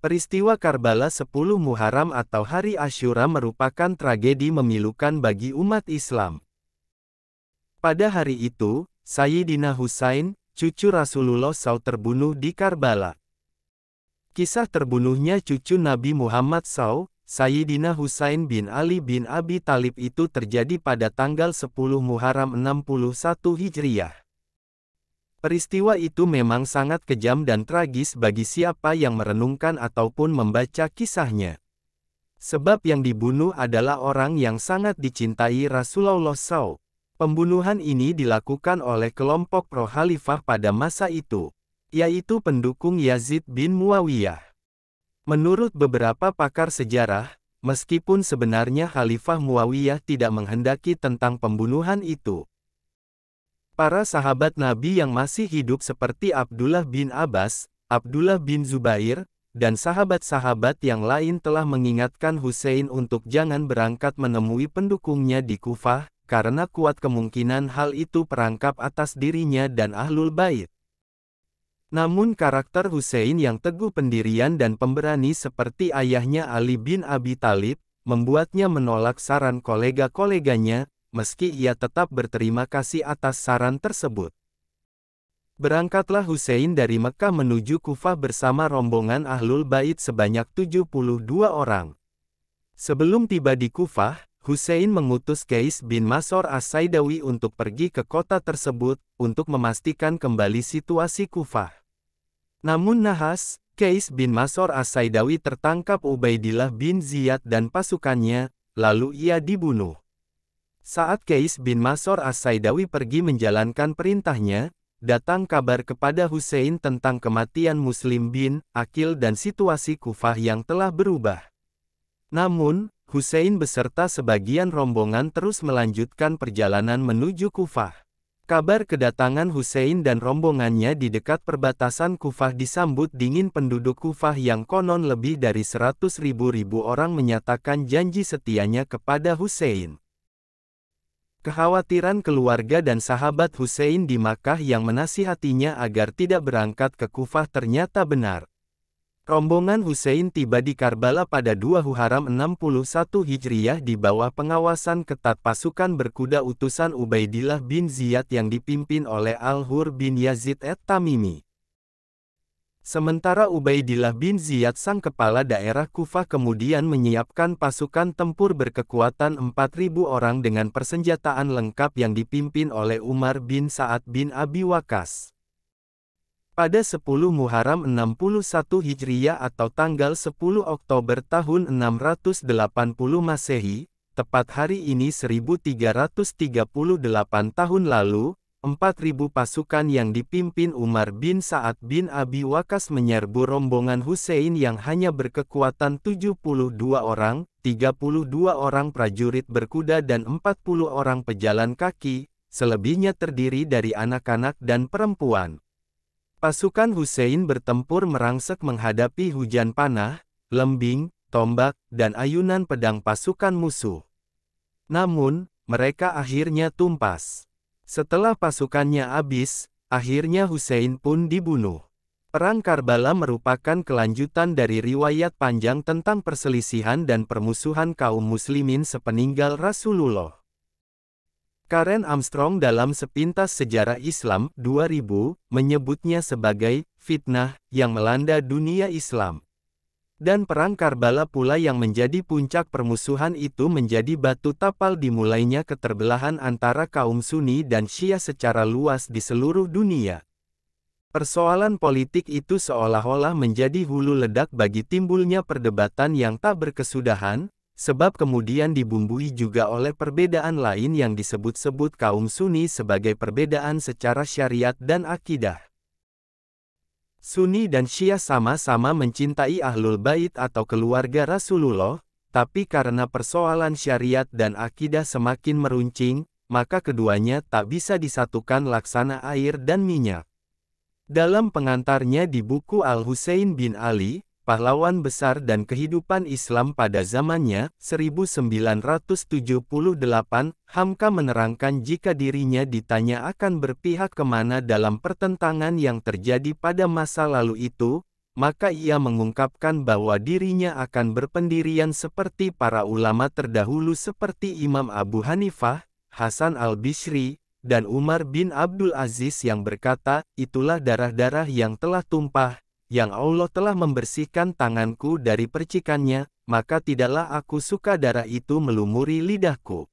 Peristiwa Karbala 10 Muharram atau Hari Asyura merupakan tragedi memilukan bagi umat Islam. Pada hari itu, Sayyidina Husain, cucu Rasulullah SAW terbunuh di Karbala. Kisah terbunuhnya cucu Nabi Muhammad SAW, Sayyidina Husain bin Ali bin Abi Thalib itu terjadi pada tanggal 10 Muharram 61 Hijriah. Peristiwa itu memang sangat kejam dan tragis bagi siapa yang merenungkan ataupun membaca kisahnya. Sebab yang dibunuh adalah orang yang sangat dicintai Rasulullah SAW. Pembunuhan ini dilakukan oleh kelompok pro-khalifah pada masa itu, yaitu pendukung Yazid bin Muawiyah. Menurut beberapa pakar sejarah, meskipun sebenarnya Khalifah Muawiyah tidak menghendaki tentang pembunuhan itu, para sahabat Nabi yang masih hidup seperti Abdullah bin Abbas, Abdullah bin Zubair, dan sahabat-sahabat yang lain telah mengingatkan Husain untuk jangan berangkat menemui pendukungnya di Kufah, karena kuat kemungkinan hal itu perangkap atas dirinya dan Ahlul Bait. Namun karakter Husain yang teguh pendirian dan pemberani seperti ayahnya Ali bin Abi Thalib, membuatnya menolak saran kolega-koleganya, meski ia tetap berterima kasih atas saran tersebut. Berangkatlah Husain dari Mekah menuju Kufah bersama rombongan Ahlul Bait sebanyak 72 orang. Sebelum tiba di Kufah, Husain mengutus Qais bin Mas'ur As-Saidawi untuk pergi ke kota tersebut, untuk memastikan kembali situasi Kufah. Namun nahas, Qais bin Mas'ur As-Saidawi tertangkap Ubaidillah bin Ziyad dan pasukannya, lalu ia dibunuh. Saat Qais bin Mas'ur As-Saidawi pergi menjalankan perintahnya, datang kabar kepada Husain tentang kematian Muslim bin Aqil dan situasi Kufah yang telah berubah. Namun, Husain beserta sebagian rombongan terus melanjutkan perjalanan menuju Kufah. Kabar kedatangan Husain dan rombongannya di dekat perbatasan Kufah disambut dingin penduduk Kufah yang konon lebih dari 100.000 orang menyatakan janji setianya kepada Husain. Kekhawatiran keluarga dan sahabat Husain di Makkah yang menasihatinya agar tidak berangkat ke Kufah ternyata benar. Rombongan Husain tiba di Karbala pada 2 Muharram 61 Hijriah di bawah pengawasan ketat pasukan berkuda utusan Ubaidillah bin Ziyad yang dipimpin oleh Al-Hur bin Yazid at-Tamimi. Sementara Ubaidillah bin Ziyad sang kepala daerah Kufah kemudian menyiapkan pasukan tempur berkekuatan 4.000 orang dengan persenjataan lengkap yang dipimpin oleh Umar bin Sa'ad bin Abi Waqqas. Pada 10 Muharram 61 Hijriah atau tanggal 10 Oktober tahun 680 Masehi, tepat hari ini 1338 tahun lalu, 4.000 pasukan yang dipimpin Umar bin Sa'ad bin Abi Waqqas menyerbu rombongan Husain yang hanya berkekuatan 72 orang, 32 orang prajurit berkuda dan 40 orang pejalan kaki, selebihnya terdiri dari anak-anak dan perempuan. Pasukan Husain bertempur merangsek menghadapi hujan panah, lembing, tombak, dan ayunan pedang pasukan musuh. Namun, mereka akhirnya tumpas. Setelah pasukannya habis, akhirnya Husain pun dibunuh. Perang Karbala merupakan kelanjutan dari riwayat panjang tentang perselisihan dan permusuhan kaum muslimin sepeninggal Rasulullah. Karen Armstrong dalam Sepintas Sejarah Islam 2000 menyebutnya sebagai fitnah yang melanda dunia Islam. Dan Perang Karbala pula yang menjadi puncak permusuhan itu menjadi batu tapal dimulainya keterbelahan antara kaum Sunni dan Syiah secara luas di seluruh dunia. Persoalan politik itu seolah-olah menjadi hulu ledak bagi timbulnya perdebatan yang tak berkesudahan, sebab kemudian dibumbui juga oleh perbedaan lain yang disebut-sebut kaum Sunni sebagai perbedaan secara syariat dan akidah. Sunni dan Syiah sama-sama mencintai Ahlul Bait atau keluarga Rasulullah, tapi karena persoalan syariat dan akidah semakin meruncing, maka keduanya tak bisa disatukan laksana air dan minyak. Dalam pengantarnya di buku Al-Husain bin Ali, Pahlawan Besar dan Kehidupan Islam pada Zamannya, 1978, Hamka menerangkan jika dirinya ditanya akan berpihak kemana dalam pertentangan yang terjadi pada masa lalu itu, maka ia mengungkapkan bahwa dirinya akan berpendirian seperti para ulama terdahulu seperti Imam Abu Hanifah, Hasan al-Bishri, dan Umar bin Abdul Aziz yang berkata, itulah darah-darah yang telah tumpah, yang Allah telah membersihkan tanganku dari percikannya, maka tidaklah aku suka darah itu melumuri lidahku.